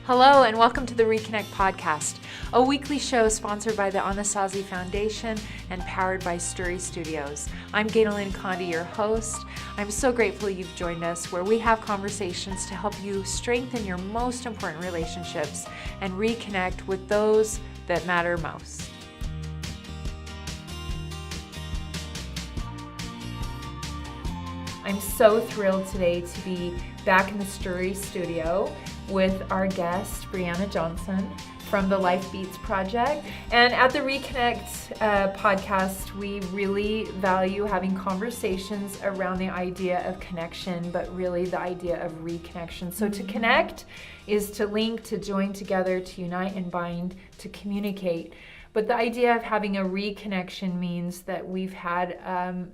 Hello and welcome to the ReConnect Podcast, a weekly show sponsored by the Anasazi Foundation and powered by Sturry Studios. I'm Ganel-Lyn, your host. I'm so grateful you've joined us, where we have conversations to help you strengthen your most important relationships and reconnect with those that matter most. I'm so thrilled today to be back in the Sturry Studio with our guest, Briana Johnson from the LifeBeats project. And at the ReConnect podcast, we really value having conversations around the idea of connection, but really the idea of reconnection. So to connect is to link, to join together, to unite and bind, to communicate. But the idea of having a reconnection means that we've had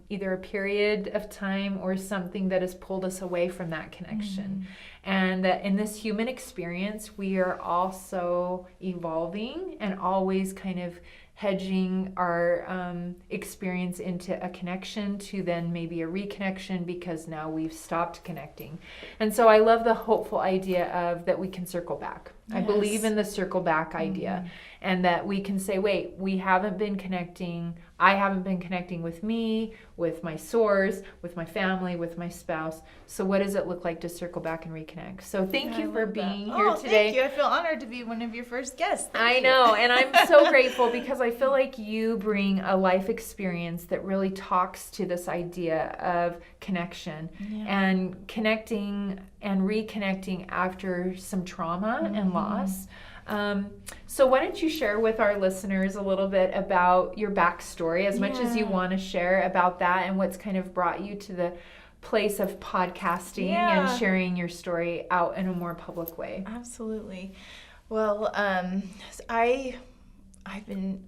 either a period of time or something that has pulled us away from that connection. And that in this human experience, we are also evolving and always kind of hedging our experience into a connection to then maybe a reconnection because now we've stopped connecting. And so I love the hopeful idea of that we can circle back. Yes. I believe in the circle back idea, and that we can say, wait, we haven't been connecting. I haven't been connecting with me, with my source, with my family, with my spouse. So what does it look like to circle back and reconnect? So thank you for being here today. Thank you. I feel honored to be one of your first guests. I know, and I'm so grateful because I feel like you bring a life experience that really talks to this idea of connection and connecting and reconnecting after some trauma and loss. So why don't you share with our listeners a little bit about your backstory, as much as you want to share about that and what's kind of brought you to the place of podcasting and sharing your story out in a more public way. Absolutely. Well, I've been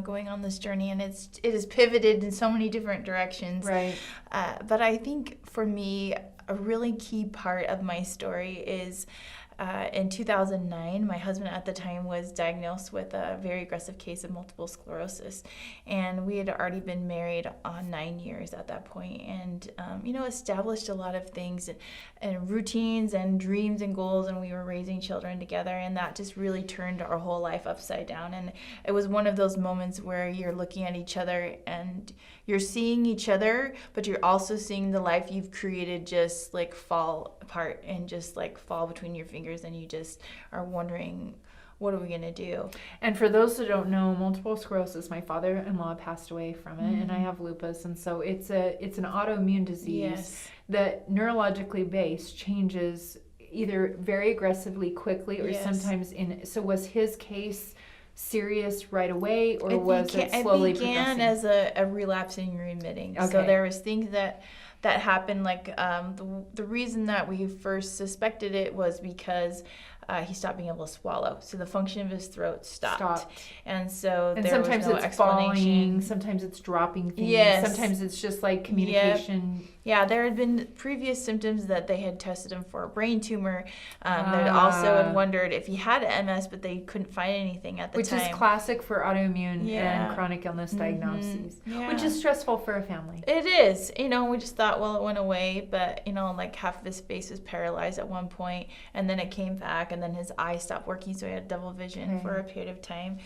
going on this journey, and it has pivoted in so many different directions. Right. But I think for me, a really key part of my story is in 2009, my husband at the time was diagnosed with a very aggressive case of multiple sclerosis. And we had already been married on 9 years at that point, and, established a lot of things and routines and dreams and goals, and we were raising children together, and that just really turned our whole life upside down. And it was one of those moments where you're looking at each other and you're seeing each other, but you're also seeing the life you've created just like fall apart and just like fall between your fingers, and you just are wondering, what are we going to do? And for those who don't know, multiple sclerosis, my father-in-law passed away from it, and I have lupus, and so it's an autoimmune disease that neurologically based changes either very aggressively quickly or sometimes so was his case serious right away, or was it slowly progressing? It began as a relapsing remitting. Okay. So there was things that happened, like the reason that we first suspected it was because he stopped being able to swallow. So the function of his throat stopped. And so there sometimes was no it's explanation. Falling, sometimes it's dropping things. Yes. Sometimes it's just like communication. Yeah, there had been previous symptoms that they had tested him for a brain tumor. They also had wondered if he had MS, but they couldn't find anything at the time. Which is classic for autoimmune and chronic illness diagnoses, which is stressful for a family. It is. We just thought, well, it went away, but, like half of his face was paralyzed at one point, and then it came back, and then his eye stopped working, so he had double vision for a period of time.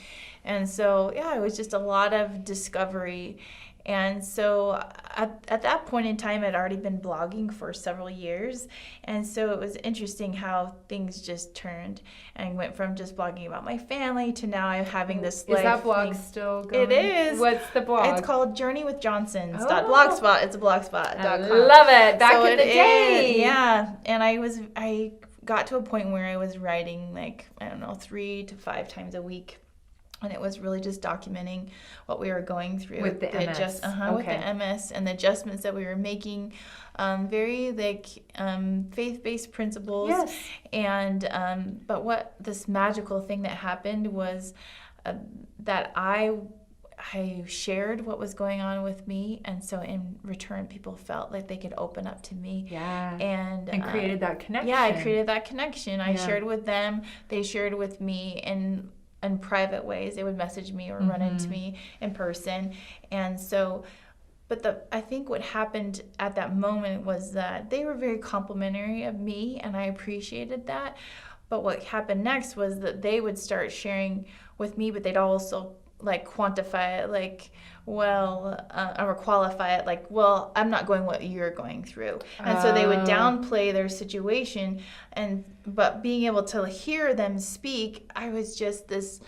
And so, it was just a lot of discovery. And so at that point in time, I'd already been blogging for several years. And so it was interesting how things just turned and went from just blogging about my family to now I'm having this life. Is that blog still going? It is. What's the blog? It's called journeywithjohnsons.blogspot. It's a blogspot.com. I love it. Back in the day. Yeah. And I got to a point where I was writing 3 to 5 times a week. And it was really just documenting what we were going through with the MS. With the MS and the adjustments that we were making, very faith-based principles. Yes. And but what this magical thing that happened was that I shared what was going on with me, and so in return, people felt like they could open up to me. Yeah. And created that connection. Yeah, I created that connection. I shared with them. They shared with me, and in private ways. They would message me or run into me in person. And so, but I think what happened at that moment was that they were very complimentary of me, and I appreciated that. But what happened next was that they would start sharing with me, but they'd also like quantify it, like, well, or qualify it, like, well, I'm not going what you're going through. And so they would downplay their situation. But being able to hear them speak, I was just this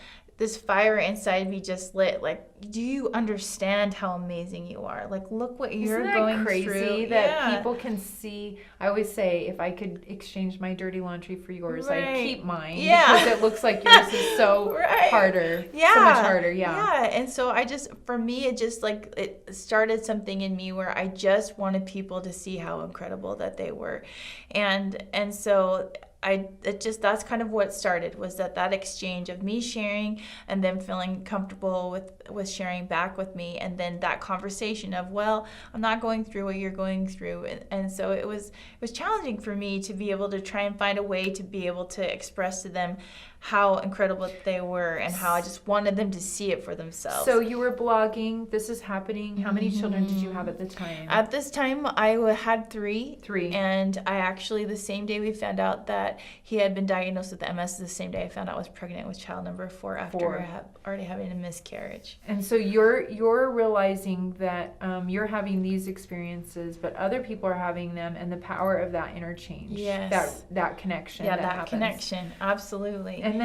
fire inside me just lit. Like, do you understand how amazing you are? Like, look what you're going through. Isn't that crazy that people can see? I always say, if I could exchange my dirty laundry for yours, I'd keep mine. Yeah. Because it looks like yours is so harder. Yeah. So much harder, Yeah. And so for me, it just like, it started something in me where I just wanted people to see how incredible that they were. And so that's kind of what started, was that exchange of me sharing and them feeling comfortable with sharing back with me, and then that conversation of, well, I'm not going through what you're going through. And so it was challenging for me to be able to try and find a way to be able to express to them how incredible they were and how I just wanted them to see it for themselves. So you were blogging. This is happening. How many children did you have at the time? At this time, I had three. Three. And I actually, the same day we found out that he had been diagnosed with MS, the same day I found out I was pregnant with child number 4 after already having a miscarriage. And so you're realizing that you're having these experiences, but other people are having them, and the power of that interchange. Yes. That connection. Yeah, that happens. connection. Absolutely. And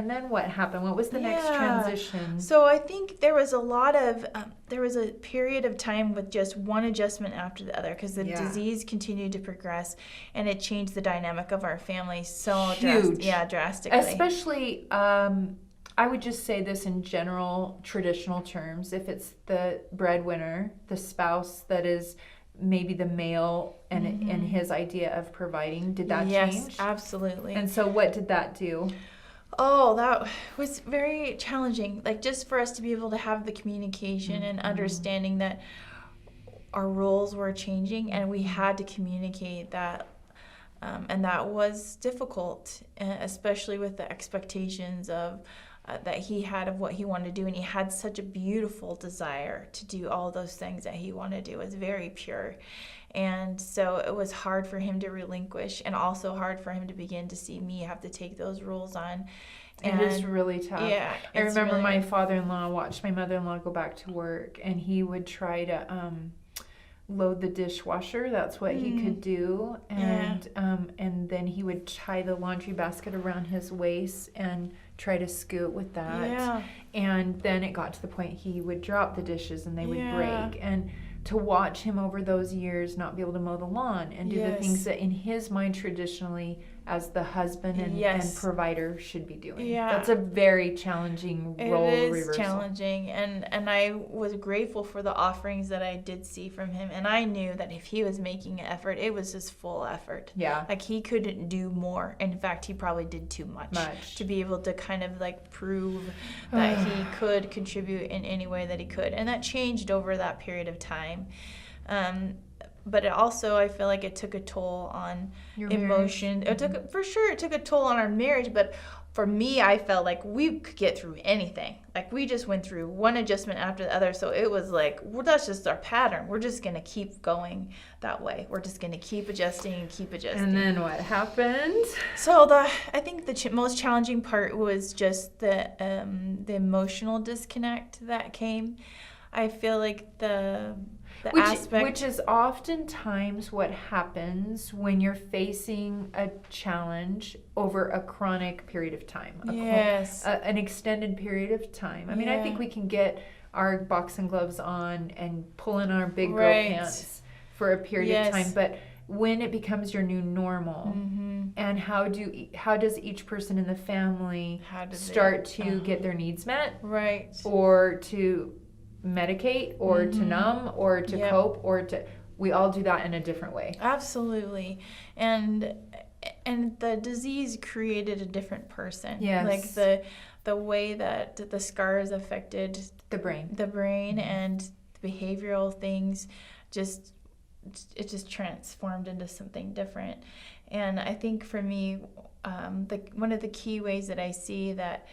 then what happened? What was the next transition? So I think there was a period of time with just one adjustment after the other, because the disease continued to progress, and it changed the dynamic of our family so drastically. Especially, I would just say this in general, traditional terms. If it's the breadwinner, the spouse that is maybe the male and his idea of providing, did that change? Yes, absolutely. And so what did that do? Oh, that was very challenging. Like, just for us to be able to have the communication and understanding that our roles were changing, and we had to communicate that. And that was difficult, especially with the expectations of that he had of what he wanted to do. And he had such a beautiful desire to do all those things that he wanted to do. It was very pure. And so it was hard for him to relinquish, and also hard for him to begin to see me have to take those roles on. And it is really tough. Yeah, I remember my father-in-law watched my mother-in-law go back to work, and he would try to load the dishwasher. That's what he could do. And then he would tie the laundry basket around his waist and try to scoot with that. Yeah. And then it got to the point he would drop the dishes and they would break. And to watch him over those years not be able to mow the lawn and do the things that in his mind traditionally as the husband and provider should be doing. Yeah. That's a very challenging role reversal. It is challenging, and I was grateful for the offerings that I did see from him, and I knew that if he was making an effort, it was his full effort. Yeah. Like, he couldn't do more. In fact, he probably did too much to be able to kind of like prove that he could contribute in any way that he could. And that changed over that period of time. But it also, I feel like it took a toll on your emotion. Marriage. It took a toll on our marriage, but for me, I felt like we could get through anything. Like, we just went through one adjustment after the other, so it was like, well, that's just our pattern. We're just going to keep going that way. We're just going to keep adjusting and keep adjusting. And then what happened? So I think the most challenging part was just the emotional disconnect that came. I feel like which is oftentimes what happens when you're facing a challenge over a chronic period of time. An extended period of time. I mean, I think we can get our boxing gloves on and pull in our big girl pants for a period of time, but when it becomes your new normal, and how does each person in the family start to get their needs met, or to medicate, or to numb, or to cope, or we all do that in a different way. Absolutely. And the disease created a different person. Yes. Like the way that the scars affected the brain and the behavioral things, it just transformed into something different. And I think for me, one of the key ways that I see that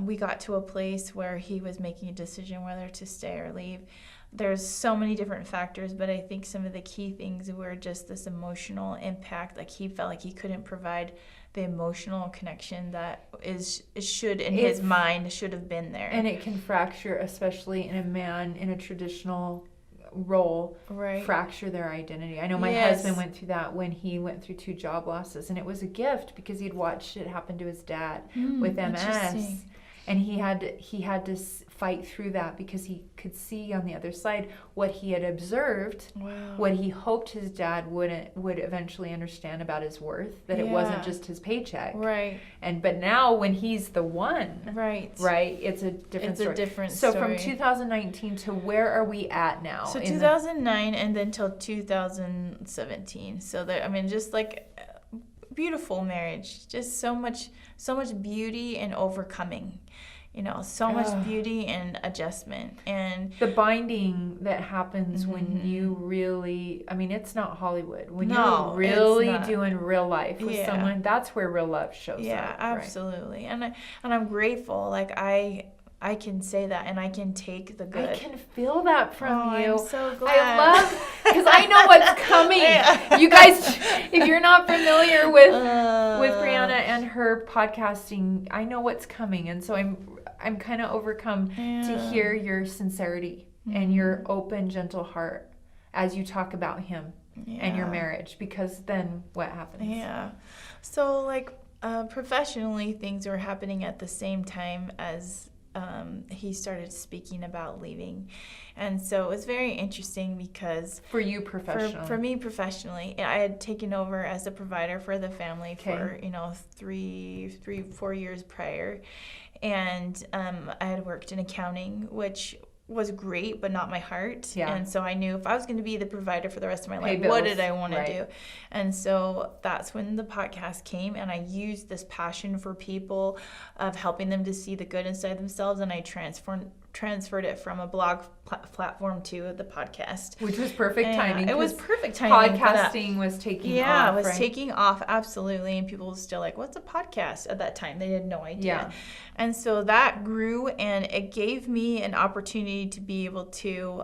we got to a place where he was making a decision whether to stay or leave. There's so many different factors, but I think some of the key things were just this emotional impact. Like, he felt like he couldn't provide the emotional connection that should in his mind should have been there. And it can fracture, especially in a man in a traditional role, fracture their identity. I know my husband went through that when he went through 2 job losses, and it was a gift because he'd watched it happen to his dad with MS, and he had to fight through that because he could see on the other side what he had observed, what he hoped his dad would eventually understand about his worth, that it wasn't just his paycheck, but now when he's the one, it's a different story. So from 2019 to where are we at now? So 2009 and then till 2017. So just like beautiful marriage, just so much beauty and overcoming. So much beauty and adjustment. And the binding that happens when you really, it's not Hollywood. When you're really doing real life with someone, that's where real love shows up. Yeah, absolutely. And I'm grateful. Like, I can say that, and I can take the good. I can feel that from you. I'm so glad. I love, because I know what's coming. You guys, if you're not familiar with Briana and her podcasting, I know what's coming, and so I'm kind of overcome to hear your sincerity and your open, gentle heart as you talk about him and your marriage, because then what happens? Yeah. So, like, professionally, things were happening at the same time as he started speaking about leaving. And so it was very interesting because... For you professionally? For me professionally. I had taken over as a provider for the family for, 4 years prior. And I had worked in accounting, which was great, but not my heart. Yeah. And so I knew if I was going to be the provider for the rest of my life, what did I want to do? And so that's when the podcast came, and I used this passion for people of helping them to see the good inside themselves, and I transferred it from a blog platform to the podcast. Which was perfect timing. It was perfect timing. Podcasting was taking off. Yeah, it was taking off, absolutely. And people were still like, what's a podcast at that time? They had no idea. Yeah. And so that grew, and it gave me an opportunity to be able to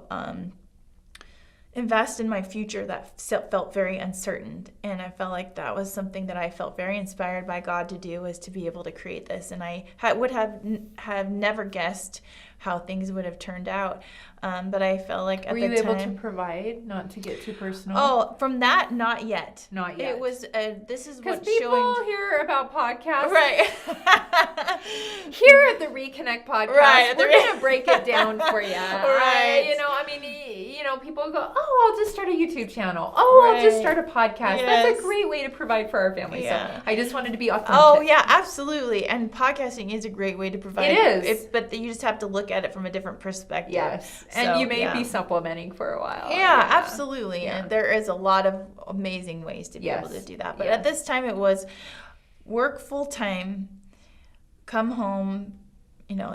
invest in my future that felt very uncertain. And I felt like that was something that I felt very inspired by God to do, was to be able to create this. And I would have never guessed how things would have turned out. But I felt like at the time... Were you able to provide, not to get too personal? Oh, from that, not yet. Not yet. It was, this is what showing... Because people hear about podcasts. Right. Here at the ReConnect Podcast, we're going to break it down for you. Right. People go, oh, I'll just start a YouTube channel. Oh, I'll just start a podcast. Yes. That's a great way to provide for our family. Yeah. So I just wanted to be authentic. Oh, yeah, absolutely. And podcasting is a great way to provide. It is. But you just have to look at it from a different perspective. Yes. And you may be supplementing for a while. Yeah, absolutely. Yeah. And there is a lot of amazing ways to be able to do that. But at this time, it was work full time, come home,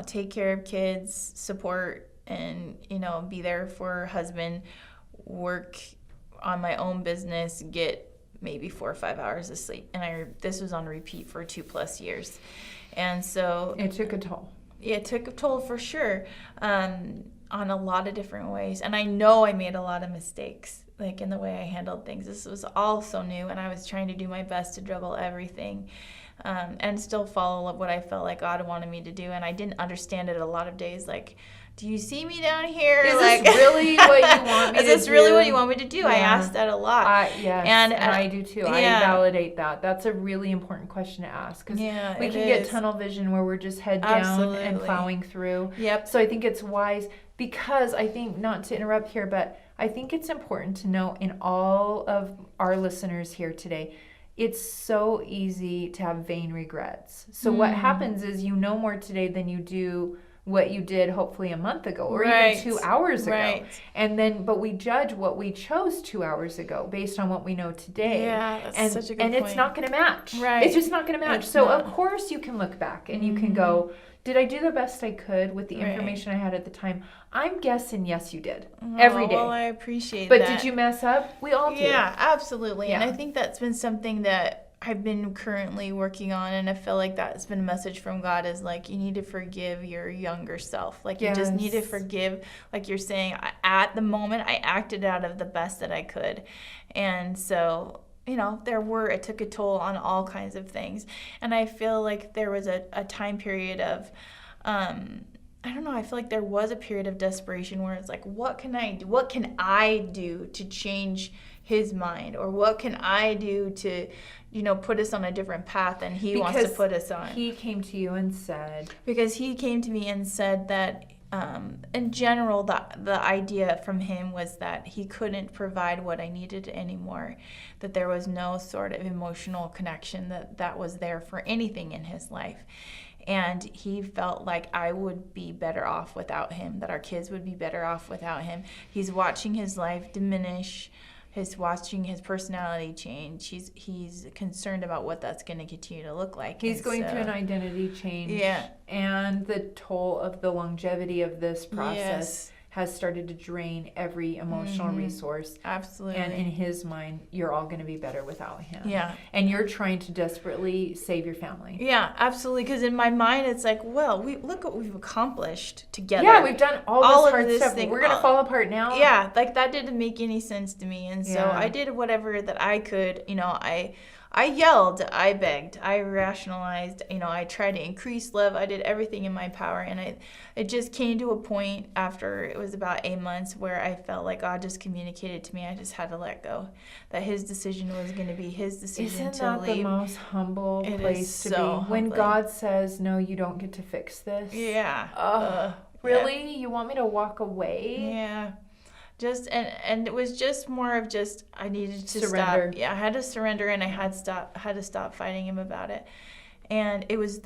take care of kids, support, and, be there for husband, work on my own business, get maybe 4 or 5 hours of sleep. And this was on repeat for 2+ years. And so... It took a toll. It took a toll for sure, on a lot of different ways. And I know I made a lot of mistakes, like in the way I handled things. This was all so new, and I was trying to do my best to juggle everything. And still follow what I felt like God wanted me to do. And I didn't understand it a lot of days, like... Do you see me down here? Is this really what you want me to do? Is this really what you want me to do? Yeah. I asked that a lot. Yes, and I do too. Yeah. I validate that. That's a really important question to ask, because we can get tunnel vision where we're just head down and plowing through. Yep. So I think it's wise, because I think, not to interrupt here, but I think it's important to know in all of our listeners here today, it's so easy to have vain regrets. So what happens is you know more today than you do what you did hopefully a month ago, or even 2 hours ago. And then, but we judge what we chose 2 hours ago based on what we know today. Yeah, that's such a good point. And it's not going to match. Right. It's just not going to match. Of course you can look back and you can go, did I do the best I could with the information I had at the time? I'm guessing yes, you did. Every day. Well, I appreciate that. But did you mess up? We all do. Yeah, absolutely. Yeah. And I think that's been something that I've been currently working on, and I feel like that's been a message from God, is like, you need to forgive your younger self. Like, you just need to forgive, like you're saying, at the moment I acted out of the best that I could. And so it took a toll on all kinds of things. And I feel like there was a time period of, I don't know, I feel like there was a period of desperation where it's like, what can I do? What can I do to change his mind? Or what can I do to, put us on a different path than he wants to put us on? He came to you and said... Because he came to me and said that, in general, the idea from him was that he couldn't provide what I needed anymore, that there was no sort of emotional connection that was there for anything in his life. And he felt like I would be better off without him, that our kids would be better off without him. He's watching his life diminish. He's watching his personality change. He's concerned about what that's going to continue to look like. He's going through an identity change. Yeah. And the toll of the longevity of this process has started to drain every emotional resource. Absolutely. And in his mind, you're all going to be better without him. Yeah. And you're trying to desperately save your family. Yeah, absolutely. Because in my mind, it's like, well, look what we've accomplished together. Yeah, we've done all this hard stuff. Thing. We're going to fall apart now. Yeah, like that didn't make any sense to me. And so I did whatever that I could. I yelled, I begged, I rationalized, I tried to increase love. I did everything in my power. And it just came to a point after it was about 8 months where I felt like God just communicated to me. I just had to let go. That his decision was going to be his decision to leave. Isn't that the most humble place to be? When God says, no, you don't get to fix this. Yeah. Really? You want me to walk away? Yeah. And it was just more of just I needed to surrender. Stop. Yeah, I had to surrender, and I had to stop fighting him about it. And it was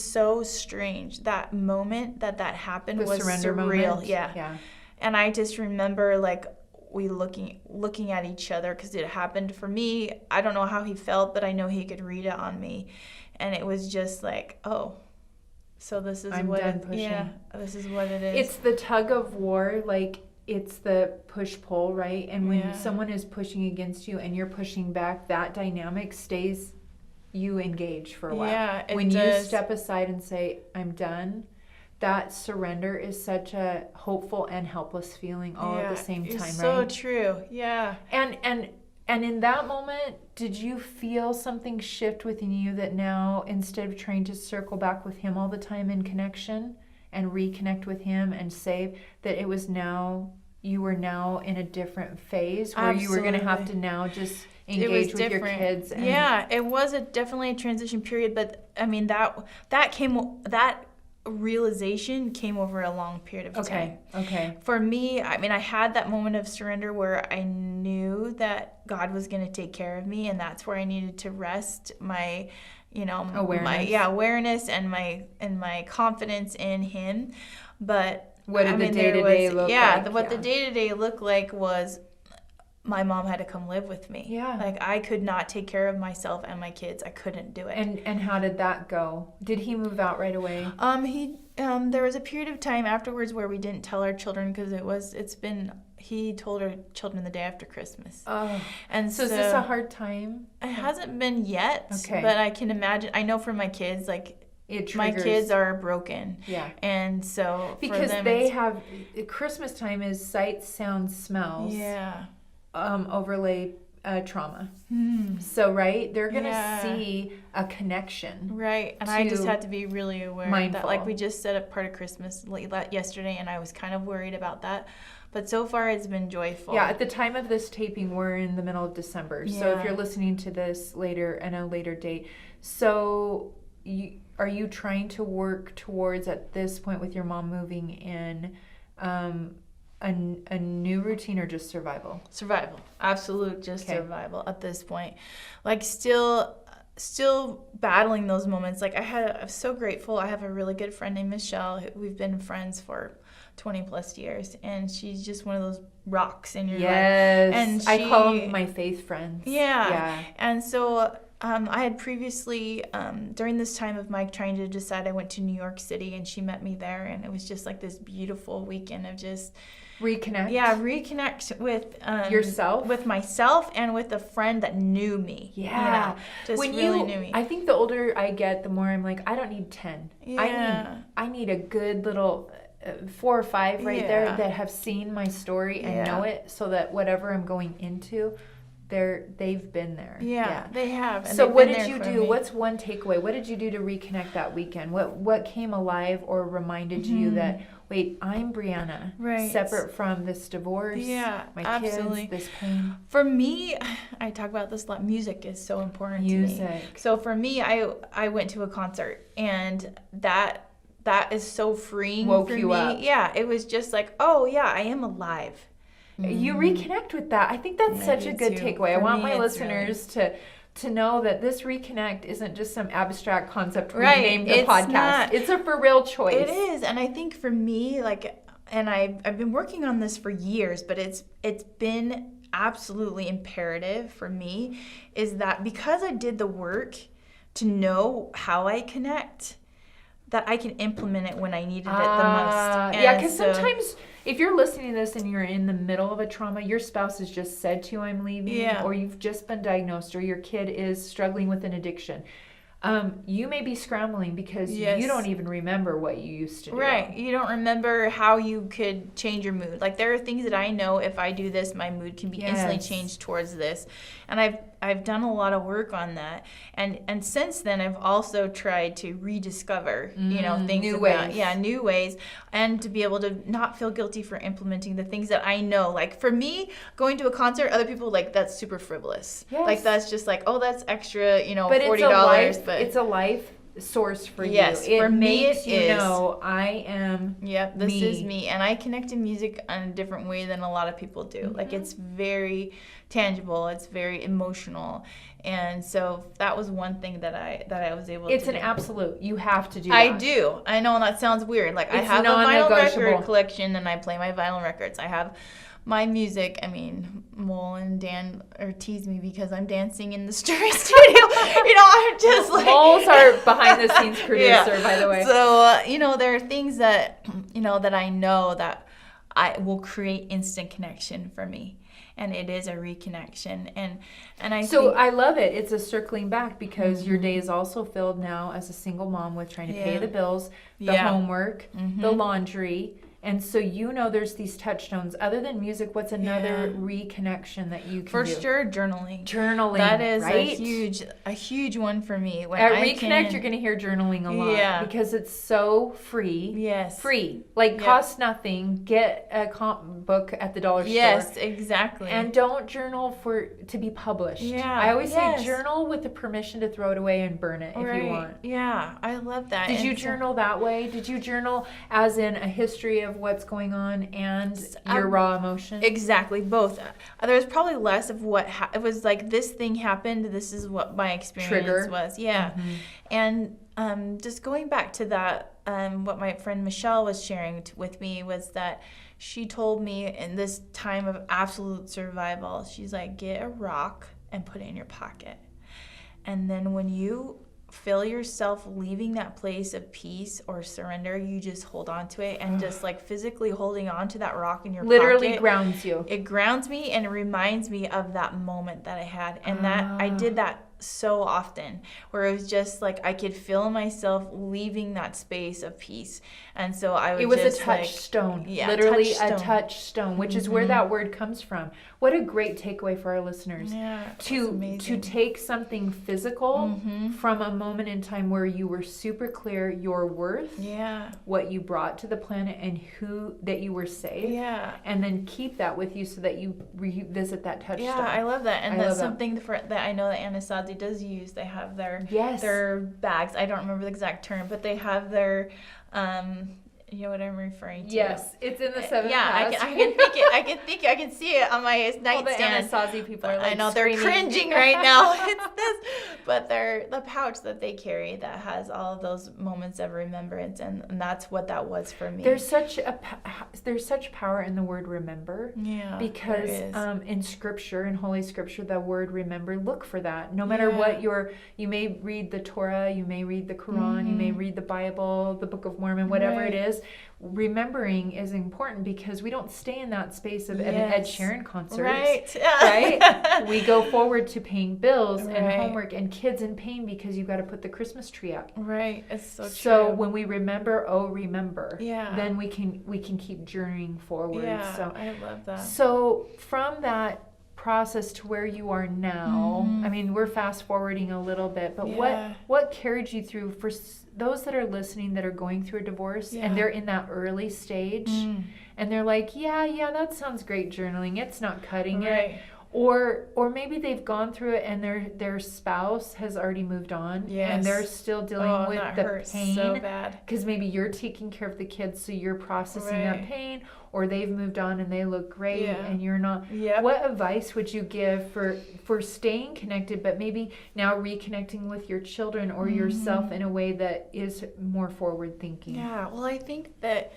so strange. That moment that happened was surreal. Moment. Yeah. And I just remember like we looking at each other because it happened for me. I don't know how he felt, but I know he could read it on me. And it was just like, oh, so this is I'm what done pushing. Yeah, this is what it is. It's the tug of war, like it's the push-pull, right? And when someone is pushing against you and you're pushing back, that dynamic stays, you engage for a while. Yeah, when you step aside and say, I'm done, that surrender is such a hopeful and helpless feeling all at the same time, right? So true, yeah. And in that moment, did you feel something shift within you that now, instead of trying to circle back with him all the time in connection, and reconnect with him and save, that it was now, you were now in a different phase where you were going to have to now just engage with your kids. And it was definitely a transition period, but I mean, that realization came over a long period of time. Okay. For me, I mean, I had that moment of surrender where I knew that God was going to take care of me, and that's where I needed to rest my awareness and my confidence in him. But what did the day-to-day look like? What the day-to-day looked like was my mom had to come live with me. Yeah. Like I could not take care of myself and my kids. I couldn't do it. And how did that go? Did he move out right away? There was a period of time afterwards where we didn't tell our children because he told our children the day after Christmas. Oh. And so is this a hard time? It hasn't been yet. Okay. But I can imagine. I know for my kids, like my kids are broken. Yeah. And so because for them, they have Christmas time is sight, sound, smells. Yeah. Overlay trauma. So right, they're gonna see a connection. Right. And I just had to be really aware mindful. That, like we just set up part of Christmas yesterday, and I was kind of worried about that. But so far, it's been joyful. Yeah, at the time of this taping, we're in the middle of December. Yeah. So if you're listening to this later, at a later date, so are you trying to work towards, at this point with your mom moving in, a new routine or just survival? Survival. Absolute survival at this point. Like still battling those moments. Like I'm so grateful. I have a really good friend named Michelle. We've been friends for 20 plus years, and she's just one of those rocks in your life. And I call them my faith friends. Yeah. And so I had previously, during this time of Mike trying to decide, I went to New York City, and she met me there, and it was just like this beautiful weekend of just reconnect. Yeah, reconnect with yourself, with myself, and with a friend that knew me. Yeah, just really knew me. I think the older I get, the more I'm like, I don't need 10. Yeah. I need a good little 4 or 5 there that have seen my story and know it, so that whatever I'm going into, they've been there. Yeah, they have. And so what did you do? What's one takeaway? What did you do to reconnect that weekend? What came alive or reminded you that, wait, I'm Briana, separate from this divorce, my absolutely. kids, this pain? For me, I talk about this a lot. Music is so important to me. So for me, I went to a concert, and that is so freeing Woke for you me. up. Yeah, it was just like, oh yeah, I am alive. You reconnect with that. I think that's such a good takeaway. I want my listeners to know that this reconnect isn't just some abstract concept we named the podcast. Not. It's a for real choice. It is. And I think for me, and I've been working on this for years, but it's been absolutely imperative for me, is that because I did the work to know how I connect, that I can implement it when I needed it the most. Yeah, because sometimes if you're listening to this and you're in the middle of a trauma, your spouse has just said to you, I'm leaving, or you've just been diagnosed, or your kid is struggling with an addiction. You may be scrambling because you don't even remember what you used to do. Right. You don't remember how you could change your mood. Like, there are things that I know if I do this, my mood can be instantly changed towards this. And I've done a lot of work on that. And since then, I've also tried to rediscover, things new ways. New ways, and to be able to not feel guilty for implementing the things that I know. Like, for me, going to a concert, other people that's super frivolous. Yes. Like, that's just like, oh, that's extra, but $40. But it's a life source for you. Yes, it for me makes it you is. Know I am this is me. And I connect to music in a different way than a lot of people do. Like, it's very tangible, it's very emotional. And so that was one thing that I was able to do. It's an absolute. You have to do that. I do. I know, and that sounds weird. Like, I have a vinyl record collection, and I play my vinyl records. I have my music. I mean, Mole and Dan tease me because I'm dancing in the studio. I'm just like... Mole's our behind-the-scenes producer, by the way. So, there are things that, that I know that I will create instant connection for me. And it is a reconnection. And I love it. It's a circling back because your day is also filled now as a single mom with trying to pay the bills, the homework, the laundry. And so there's these touchstones. Other than music, what's another reconnection that you can do? For sure, journaling. That is a huge one for me. When at ReConnect, you're going to hear journaling a lot because it's so free. Yes. Free. Costs nothing. Get a comp book at the dollar store. Yes, exactly. And don't journal to be published. Yeah. I always say journal with the permission to throw it away and burn it if you want. Yeah, I love that. Did you journal that way? Did you journal as in a history of what's going on and your raw emotion? Exactly, both. There's probably less of what it was like. This thing happened. This is what my experience was. Yeah, and just going back to that, what my friend Michelle was sharing with me was that she told me in this time of absolute survival, she's like, get a rock and put it in your pocket, and then when you feel yourself leaving that place of peace or surrender, you just hold on to it, and just physically holding on to that rock in your literally pocket grounds you. It grounds me, and it reminds me of that moment that I had, and that I did that so often, where it was just I could feel myself leaving that space of peace, and so I would. It was a touchstone, literally a touchstone, which is where that word comes from. What a great takeaway for our listeners! Yeah, to take something physical from a moment in time where you were super clear your worth, what you brought to the planet, and who that you were saved, and then keep that with you so that you revisit that touchstone. Yeah, I love that, and that's something that I know that Anasazi does use. They have their bags. I don't remember the exact term, but they have their you know what I'm referring to. Yes, it's in the seventh house. I can think it. I can see it on my nightstand. All the Anasazi people are I know they're cringing right now. It's this, but they're the pouch that they carry that has all of those moments of remembrance, and that's what that was for me. There's such power in the word remember. Yeah, because in Scripture, in Holy Scripture, the word remember, look for that. No matter what you may read the Torah, you may read the Quran, you may read the Bible, the Book of Mormon, whatever it is. Remembering is important because we don't stay in that space of an Ed Sheeran concert, right? We go forward to paying bills and homework and kids in pain because you've got to put the Christmas tree up. Right, it's so true. So when we remember, then we can keep journeying forward. Yeah, so I love that. So from that process to where you are now. I mean, we're fast forwarding a little bit, but what carried you through for those that are listening that are going through a divorce and they're in that early stage and they're like, yeah, that sounds great, journaling. It's not cutting it. Or maybe they've gone through it and their spouse has already moved on and they're still dealing with the pain. So bad. Because maybe you're taking care of the kids, so you're processing that pain, or they've moved on and they look great and you're not. What advice would you give for staying connected, but maybe now reconnecting with your children or yourself in a way that is more forward thinking? Yeah, well, I think that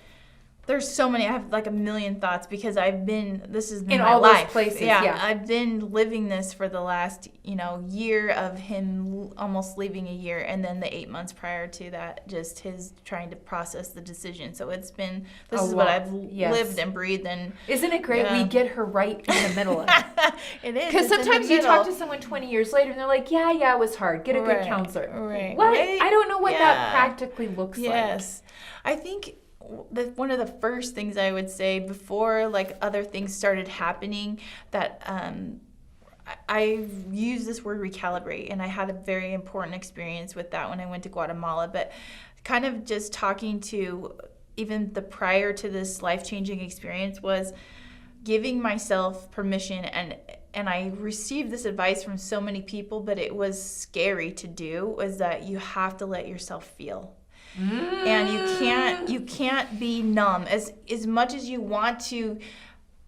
there's so many. I have like a million thoughts because this has been in my all life. Those places. I've been living this for the last, year of him almost leaving a year, and then the 8 months prior to that, just his trying to process the decision. So this is what I've lived and breathed. And isn't it great? We get her right in the middle of it. It is. Because sometimes you talk to someone 20 years later and they're like, yeah, it was hard. Get a good counselor. Right. What? I don't know what that practically looks like. Yes. I think one of the first things I would say before like other things started happening that I use this word recalibrate, and I had a very important experience with that when I went to Guatemala, but kind of just talking to even the prior to this life-changing experience was giving myself permission, and I received this advice from so many people, but it was scary to do, was that you have to let yourself feel. And you can't be numb as much as you want to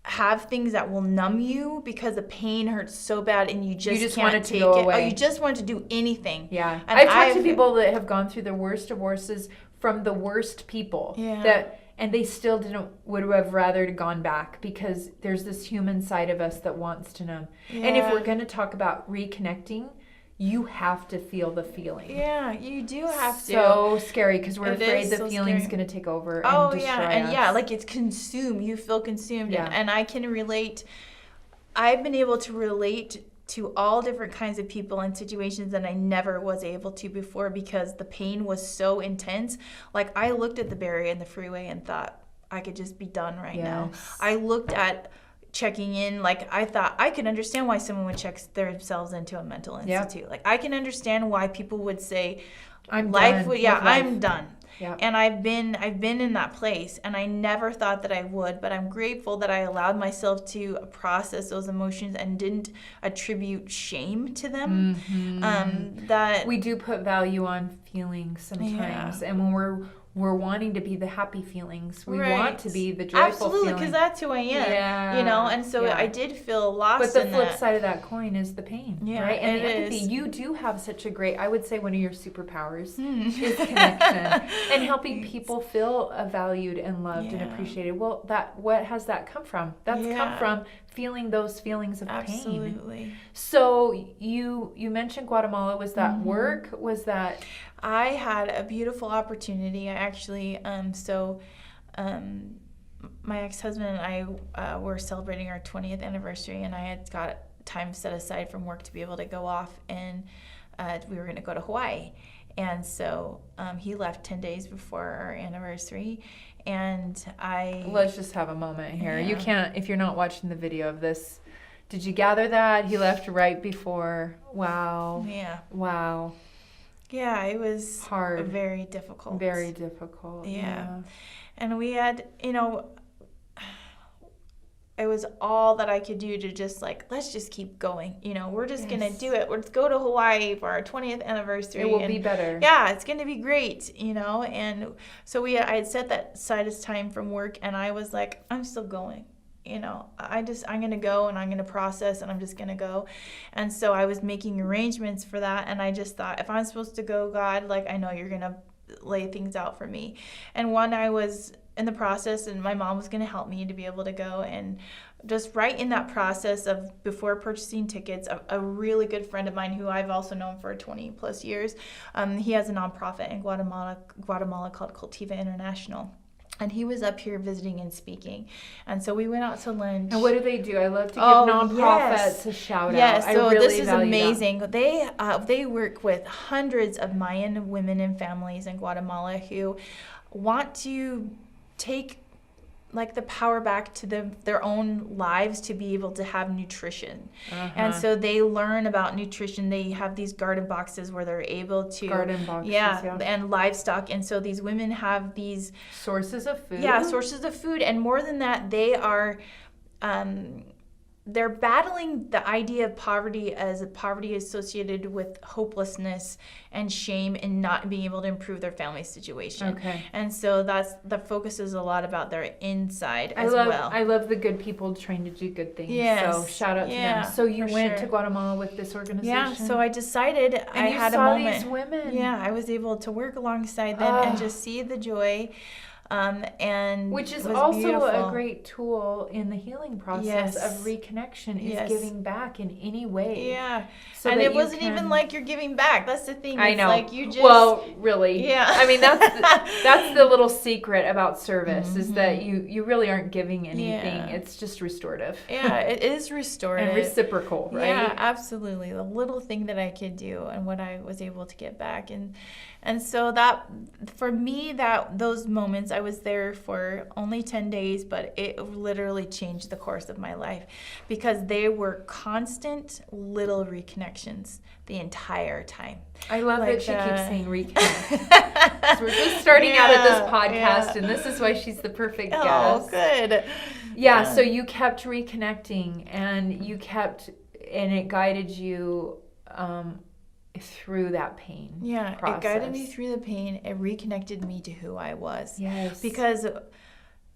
have things that will numb you because the pain hurts so bad and you just can't want it to take go it. away. Or you just want to do anything. Yeah. I've talked to people that have gone through the worst divorces from the worst people and they still would have rather gone back because there's this human side of us that wants to numb. And if we're going to talk about reconnecting, you have to feel the feeling. Yeah, you do have to. So scary because we're afraid the feeling's going to take over and destroy us. Like it's consumed. You feel consumed. And I can relate. I've been able to relate to all different kinds of people and situations that I never was able to before because the pain was so intense. Like I looked at the barrier in the freeway and thought I could just be done now. I looked at checking in, like I thought I could understand why someone would check themselves into a mental institute. Like I can understand why people would say I'm done. And I've been in that place, and I never thought that I would, but I'm grateful that I allowed myself to process those emotions and didn't attribute shame to them. That we do put value on feelings sometimes, and when we're wanting to be the happy feelings. We want to be the joyful feeling. Absolutely, because that's who I am. And so I did feel lost. But the flip side of that coin is the pain, right? And the empathy. Is. You do have such a great, I would say one of your superpowers is connection and helping people feel valued and loved and appreciated. Well, what has that come from? That's come from feeling those feelings of pain. Absolutely. So you mentioned Guatemala. Was that work? Was that... I had a beautiful opportunity. I actually, my ex-husband and I were celebrating our 20th anniversary, and I had got time set aside from work to be able to go off, and we were going to go to Hawaii. And so he left 10 days before our anniversary, and Let's just have a moment here. You can't, if you're not watching the video of this, did you gather that? He left right before. Wow. Yeah. Wow. Yeah, it was hard. Very difficult. Very difficult. Yeah. And we had, it was all that I could do to just let's just keep going. We're just going to do it. Let's go to Hawaii for our 20th anniversary. It will be better. Yeah, it's going to be great, And so I had set that aside as time from work, and I was like, I'm still going. I'm going to go, and I'm going to process, and I'm just going to go. And so I was making arrangements for that, and I just thought, if I'm supposed to go, God, I know you're going to lay things out for me. And I was in the process, and my mom was going to help me to be able to go. And just right in that process of before purchasing tickets, a really good friend of mine who I've also known for 20 plus years, he has a nonprofit in Guatemala called Cultiva International. And he was up here visiting and speaking. And so we went out to lunch. And what do they do? I love to give nonprofits a shout out. Yes, so this is amazing. They work with hundreds of Mayan women and families in Guatemala who want to take like the power back to their own lives to be able to have nutrition. And so they learn about nutrition. They have these garden boxes where they're able to and livestock. And so these women have these sources of food. And more than that, they are they're battling the idea of poverty as a poverty associated with hopelessness and shame and not being able to improve their family situation. Okay. And so the focus is a lot about their inside as well. I love the good people trying to do good things. Yes. So shout out to them. So you went to Guatemala with this organization? Yeah, so I decided I had a moment. These women. Yeah, I was able to work alongside them and just see the joy. And which is was also beautiful. a great tool in the healing process of reconnection is giving back in any way. Yeah. So and it wasn't even like you're giving back. That's the thing. I know. Like you just really. Yeah. I mean that's the little secret about service is that you really aren't giving anything. Yeah. It's just restorative. Yeah, it is restorative. And reciprocal, right? Yeah, absolutely. The little thing that I could do and what I was able to get back. And so that, for me, those moments, I was there for only 10 days, but it literally changed the course of my life because they were constant little reconnections the entire time. I love that she keeps saying reconnect. So we're just starting out at this podcast, and this is why she's the perfect guest. Oh, good. Yeah, so you kept reconnecting, and it guided you through that pain. Yeah, process. It guided me through the pain. It reconnected me to who I was. Yes. Because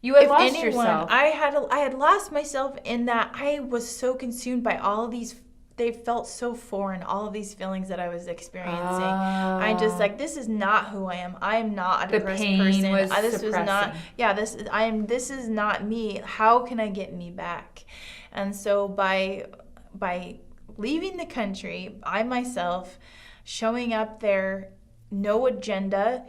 you had lost yourself. I had lost myself in that I was so consumed by all of these. They felt so foreign, all of these feelings that I was experiencing. I just this is not who I am. I am not a depressed person. The pain was suppressing. This is not me. How can I get me back? And so by leaving the country, I myself, showing up there, no agenda,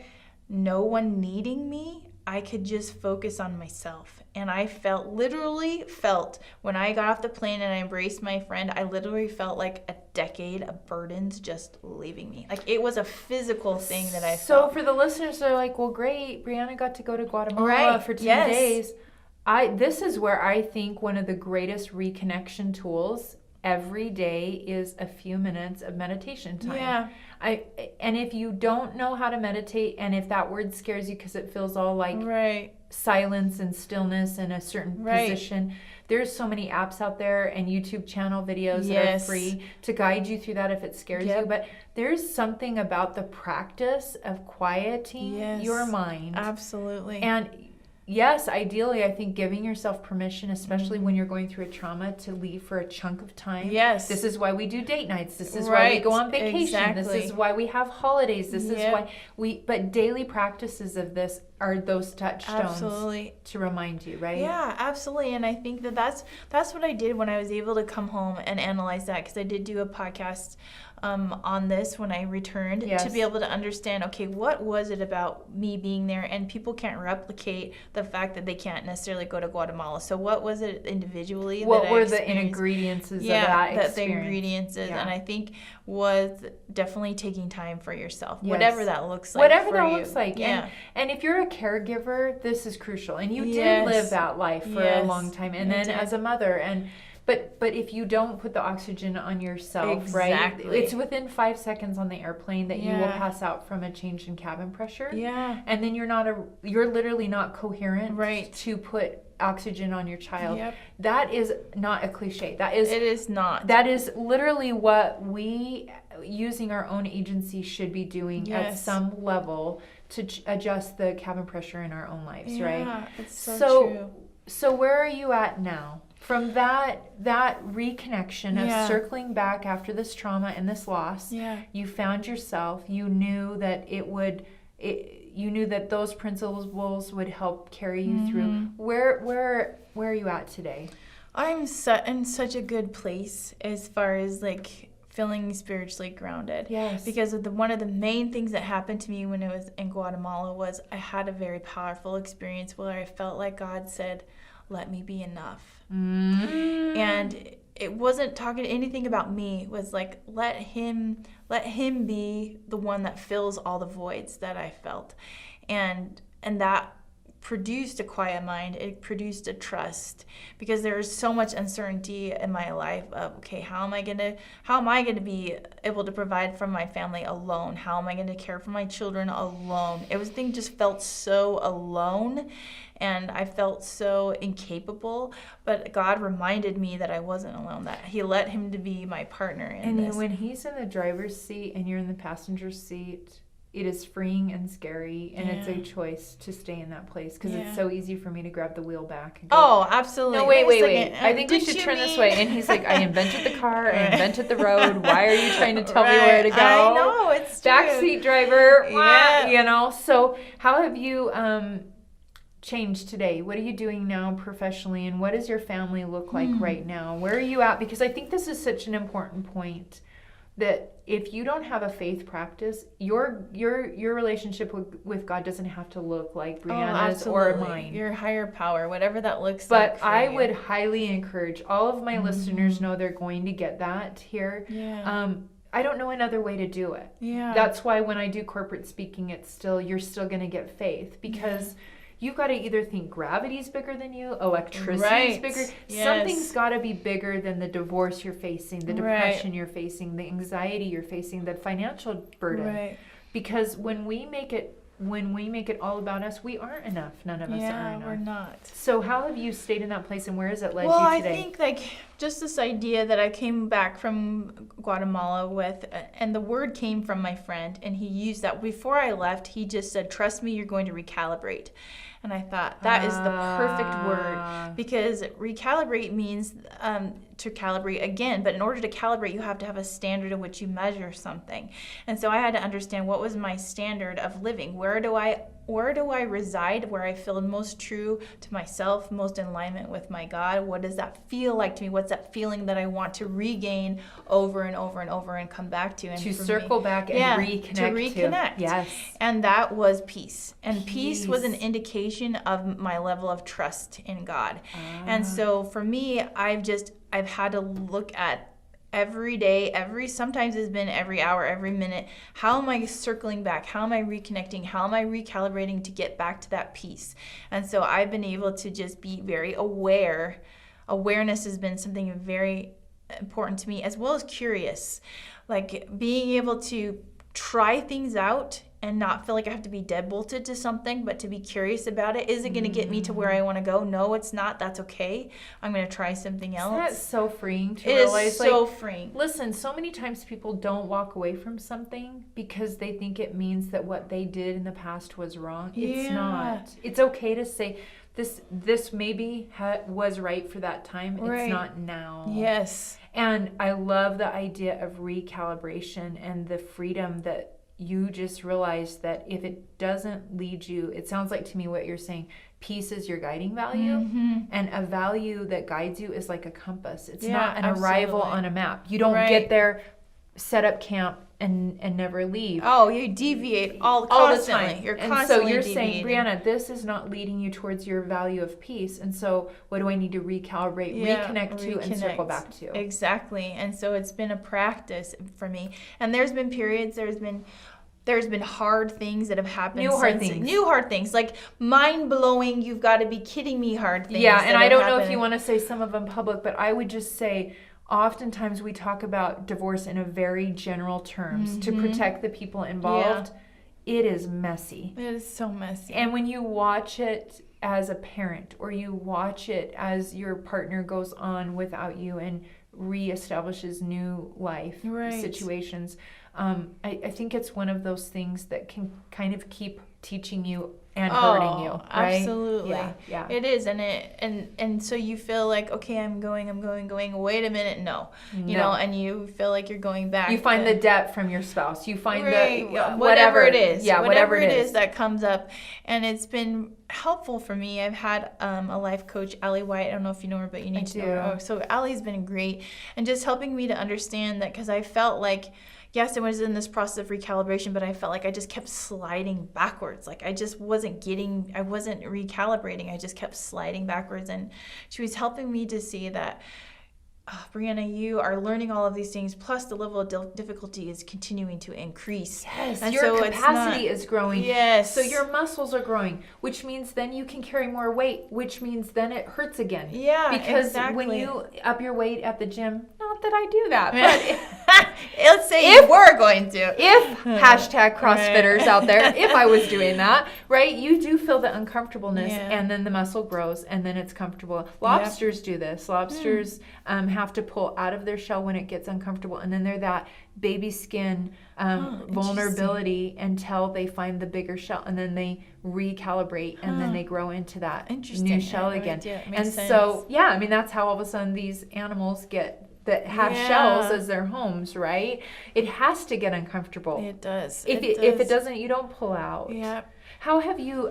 no one needing me, I could just focus on myself. And I literally felt, when I got off the plane and I embraced my friend, I literally felt like a decade of burdens just leaving me. Like it was a physical thing that I felt. So for the listeners, they're like, well, great, Briana got to go to Guatemala for 10 days. This is where I think one of the greatest reconnection tools every day is a few minutes of meditation time. Yeah. And if you don't know how to meditate, and if that word scares you because it feels all like silence and stillness in a certain position, there's so many apps out there and YouTube channel videos that are free to guide you through that if it scares you. But there's something about the practice of quieting your mind. Absolutely. And yes, ideally, I think giving yourself permission, especially when you're going through a trauma, to leave for a chunk of time. Yes. This is why we do date nights. This is why we go on vacation. Exactly. This is why we have holidays. This is why but daily practices of this are those touchstones to remind you, right? Yeah, absolutely. And I think that's what I did when I was able to come home and analyze that, because I did do a podcast on this when I returned to be able to understand, okay, what was it about me being there? And people can't replicate the fact that they can't necessarily go to Guatemala. So what was it individually what were the ingredients of that experience? The ingredients and I think was definitely taking time for yourself, whatever that looks like. Whatever that looks like. Yeah. And if you're a caregiver, this is crucial. And you did live that life for a long time. And then as a mother, but if you don't put the oxygen on yourself, right? It's within 5 seconds on the airplane that you will pass out from a change in cabin pressure. Yeah. And then you're literally not coherent to put oxygen on your child. Yep. That is not a cliche. It is not. That is literally what we, using our own agency, should be doing at some level to adjust the cabin pressure in our own lives, right? Yeah, it's so true. So where are you at now? From that reconnection of circling back after this trauma and this loss, you found yourself. You knew that you knew that those principles would help carry you through. Where are you at today? I'm in such a good place as far as like feeling spiritually grounded. Yes. Because one of the main things that happened to me when I was in Guatemala was I had a very powerful experience where I felt like God said, "Let me be enough." And it wasn't talking anything about me. It was like, let him be the one that fills all the voids that I felt. And that produced a quiet mind. It produced a trust, because there was so much uncertainty in my life of, okay, how am I going to be able to provide for my family alone? How am I going to care for my children alone? Everything just felt so alone, and I felt so incapable. But God reminded me that I wasn't alone, that He let Him to be my partner in this. And when He's in the driver's seat and you're in the passenger seat, it is freeing and scary, and it's a choice to stay in that place, because it's so easy for me to grab the wheel back and go, oh, absolutely. No, wait. I think we should turn this way. And He's like, I invented the car. I invented the road. Why are you trying to tell me where to go? I know, it's true. Backseat driver. Yeah. You know, so how have you changed today? What are you doing now professionally, and what does your family look like right now? Where are you at? Because I think this is such an important point, that if you don't have a faith practice, your relationship with God doesn't have to look like Briana's or mine. Your higher power, whatever that looks But like. I would highly encourage all of my listeners know they're going to get that here. Yeah. I don't know another way to do it. Yeah. That's why when I do corporate speaking, you're still going to get faith, because you've got to either think gravity's bigger than you, electricity's bigger. Yes. Something's got to be bigger than the divorce you're facing, the depression you're facing, the anxiety you're facing, the financial burden. Right. Because when we make it all about us, we aren't enough. None of us are enough. Yeah, we're not. So how have you stayed in that place, and where has it led you Well, today? I think like just this idea that I came back from Guatemala with, and the word came from my friend, and he used that. Before I left, he just said, trust me, you're going to recalibrate. And I thought, that is the perfect word, because recalibrate means to calibrate again. But in order to calibrate, you have to have a standard in which you measure something. And so I had to understand, what was my standard of living? Where do I reside, where I feel most true to myself, most in alignment with my God? What does that feel like to me? What's that feeling that I want to regain over and over and over and come back to? And to circle back and reconnect. To reconnect. Yes. And that was peace. And peace was an indication of my level of trust in God. And so for me, I've had to look at every day, sometimes it's been every hour, every minute, how am I circling back? How am I reconnecting? How am I recalibrating to get back to that peace? And so I've been able to just be very aware. Awareness has been something very important to me, as well as curious. Like being able to try things out and not feel like I have to be deadbolted to something, but to be curious about it. Is it going to get me to where I want to go? No, it's not. That's okay. I'm going to try something else. Isn't that so freeing to realize? It is so freeing. Listen, so many times people don't walk away from something because they think it means that what they did in the past was wrong. It's not. It's okay to say, this maybe was right for that time. It's not now. Yes. And I love the idea of recalibration and the freedom that you just realize that if it doesn't lead you, it sounds like to me what you're saying, peace is your guiding value, and a value that guides you is like a compass. It's not an arrival on a map. You don't get there, set up camp, and never leave. Oh, you deviate all the time. You're constantly and so you're deviating. saying, Briana, this is not leading you towards your value of peace. And so what do I need to recalibrate, reconnect to, and circle back to? Exactly. And so it's been a practice for me. And there's been periods, there's been hard things that have happened. New hard things. Like mind-blowing, you've got to be kidding me hard things. Yeah, and I don't know if you want to say some of them public, but I would just say, oftentimes we talk about divorce in a very general terms to protect the people involved. It is messy. It is so messy. And when you watch it as a parent, or you watch it as your partner goes on without you and reestablishes new life situations, I think it's one of those things that can kind of keep teaching you and hurting you, right? Absolutely. Yeah. It is, and so you feel like, okay, I'm going. Wait a minute, no. You know, and you feel like you're going back. You find the debt from your spouse. You find whatever it is. Yeah, whatever it is that comes up, and it's been helpful for me. I've had a life coach, Allie White. I don't know if you know her, but you need to know her. Oh, so Allie's been great, and just helping me to understand that, because I felt like, yes, I was in this process of recalibration, but I felt like I just kept sliding backwards. Like I wasn't recalibrating. I just kept sliding backwards. And she was helping me to see that Briana, you are learning all of these things, plus the level of difficulty is continuing to increase. Yes, and your so capacity is growing. Yes. So your muscles are growing, which means then you can carry more weight, which means then it hurts again. Yeah, because exactly. when you up your weight at the gym, not that I do that, but let's say you were going to. If hashtag CrossFitters out there, if I was doing that, right, you do feel the uncomfortableness, and then the muscle grows, and then it's comfortable. Lobsters do this. Lobsters have to pull out of their shell when it gets uncomfortable, and then they're that baby skin vulnerability until they find the bigger shell, and then they recalibrate, and then they grow into that new shell again. And sense. So, I mean, that's how all of a sudden these animals that have shells as their homes, right? It has to get uncomfortable. It does. If it doesn't, you don't pull out. Yeah. How have you,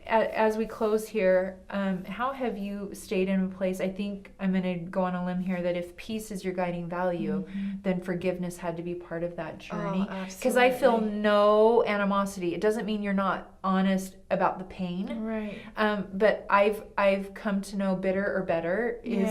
as we close here, how have you stayed in a place? I think I'm going to go on a limb here that if peace is your guiding value, then forgiveness had to be part of that journey. Because I feel no animosity. It doesn't mean you're not honest about the pain, right? But I've come to know bitter or better is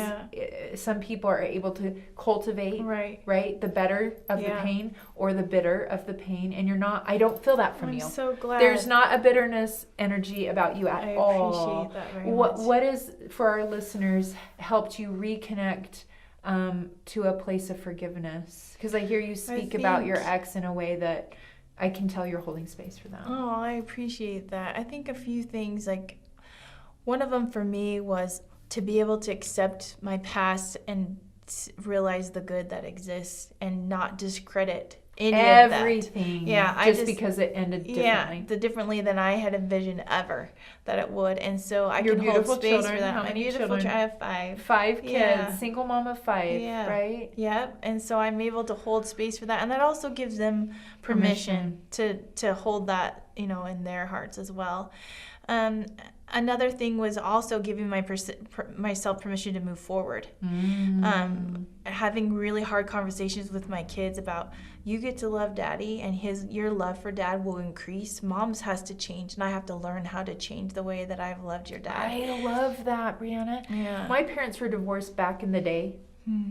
some people are able to cultivate right the better of the pain or the bitter of the pain, and you're not. I don't feel that from you. I'm so glad. There's not a bitterness energy about you at all. I appreciate that very much. What is, for our listeners, helped you reconnect to a place of forgiveness? Because I hear you speak about your ex in a way that I can tell you're holding space for them. Oh, I appreciate that. I think a few things, like one of them for me was to be able to accept my past and realize the good that exists and not discredit everything. Yeah, just because it ended differently. Yeah, differently than I had envisioned ever that it would. And so I can hold space for that. How many children? I have 5. 5 kids, single mom of 5, right? Yep. And so I'm able to hold space for that, and that also gives them permission to hold that, in their hearts as well. Another thing was also giving myself permission to move forward. Having really hard conversations with my kids about, you get to love daddy and your love for dad will increase. Mom's has to change, and I have to learn how to change the way that I've loved your dad. I love that, Briana. Yeah. My parents were divorced back in the day.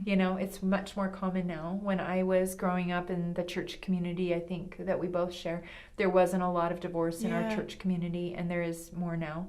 It's much more common now. When I was growing up in the church community, I think that we both share, there wasn't a lot of divorce in our church community, and there is more now.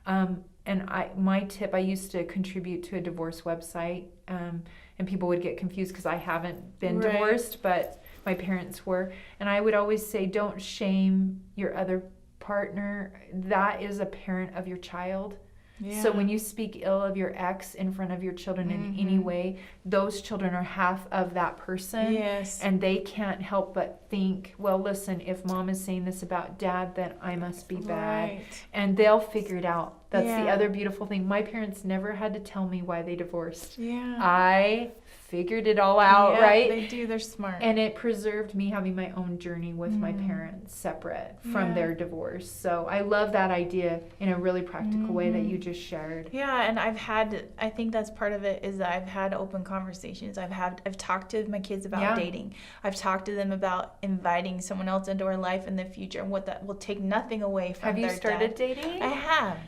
And my tip, I used to contribute to a divorce website, and people would get confused because I haven't been divorced, but my parents were. And I would always say, don't shame your other partner. That is a parent of your child. Yeah. So when you speak ill of your ex in front of your children in any way, those children are half of that person. Yes. And they can't help but think, well, listen, if mom is saying this about dad, then I must be bad. Right. And they'll figure it out. That's the other beautiful thing. My parents never had to tell me why they divorced. Yeah. I figured it all out, right? They do. They're smart. And it preserved me having my own journey with my parents separate from their divorce. So I love that idea in a really practical way that you just shared. Yeah, and I think that's part of it, is that I've had open conversations. I've talked to my kids about dating. I've talked to them about inviting someone else into our life in the future, and what that will take nothing away from their dad. Have you started dating? I have.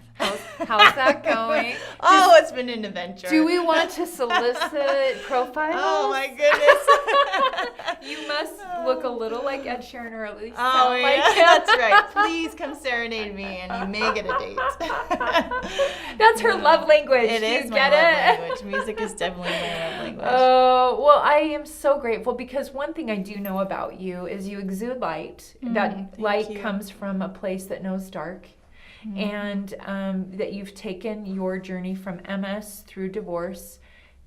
How's that going? It's been an adventure. Do we want to solicit profiles? Oh my goodness. You must look a little like Ed Sheeran, or at least that's right. Please come serenade me and you may get a date. That's her love language. It is my love language. Music is definitely my love language. Oh, well, I am so grateful, because one thing I do know about you is you exude light. That light comes from a place that knows dark. And that you've taken your journey from MS through divorce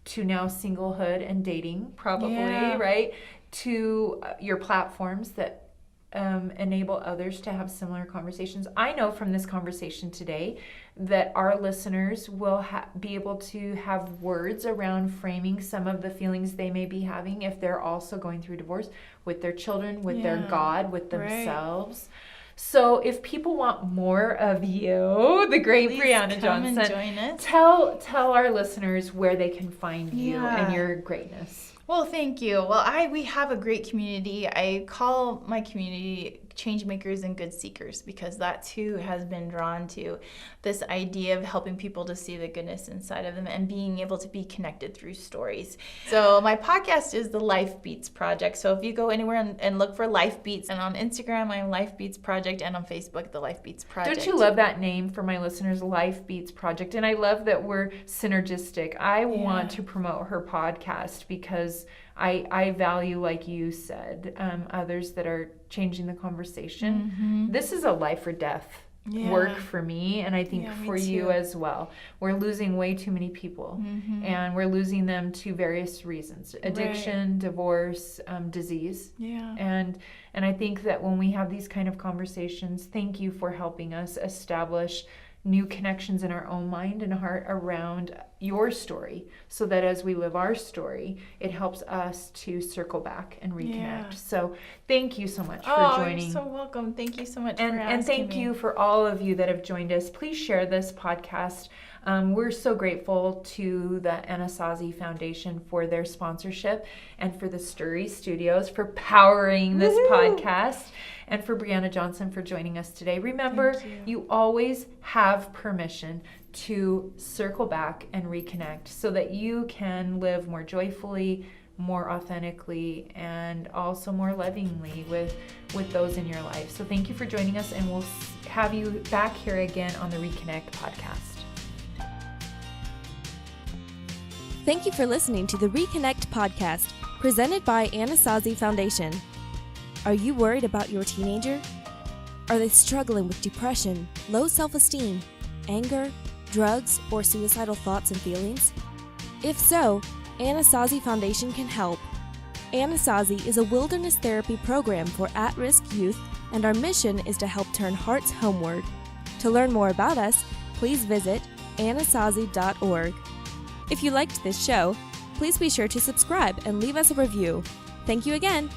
to now singlehood and dating, probably, right? To your platforms that enable others to have similar conversations. I know from this conversation today that our listeners will be able to have words around framing some of the feelings they may be having if they're also going through divorce, with their children, with their God, with themselves. So if people want more of you, the great Briana Johnson, and join us. Tell our listeners where they can find you and your greatness. Well, thank you. Well, we have a great community. I call my community change makers and good seekers, because that too has been drawn to this idea of helping people to see the goodness inside of them and being able to be connected through stories. So my podcast is the LifeBeats Project. So if you go anywhere and look for LifeBeats, and on Instagram I'm LifeBeats Project, and on Facebook the LifeBeats Project. Don't you love that name for my listeners, LifeBeats Project? And I love that we're synergistic. I want to promote her podcast because I value, like you said, others that are changing the conversation. Mm-hmm. This is a life or death work for me, and I think for you as well. We're losing way too many people, and we're losing them to various reasons: addiction, divorce, disease. And I think that when we have these kind of conversations, thank you for helping us establish new connections in our own mind and heart around your story, so that as we live our story, it helps us to circle back and reconnect. So thank you so much for joining. You're so welcome. Thank you so much for asking me. And thank you for all of you that have joined us. Please share this podcast. We're so grateful to the Anasazi Foundation for their sponsorship, and for the Sturry Studios for powering this podcast, and for Briana Johnson for joining us today. Remember, you always have permission to circle back and reconnect, so that you can live more joyfully, more authentically, and also more lovingly with those in your life. So thank you for joining us, and we'll have you back here again on the ReConnect podcast. Thank you for listening to the ReConnect Podcast, presented by Anasazi Foundation. Are you worried about your teenager? Are they struggling with depression, low self-esteem, anger, drugs, or suicidal thoughts and feelings? If so, Anasazi Foundation can help. Anasazi is a wilderness therapy program for at-risk youth, and our mission is to help turn hearts homeward. To learn more about us, please visit anasazi.org. If you liked this show, please be sure to subscribe and leave us a review. Thank you again.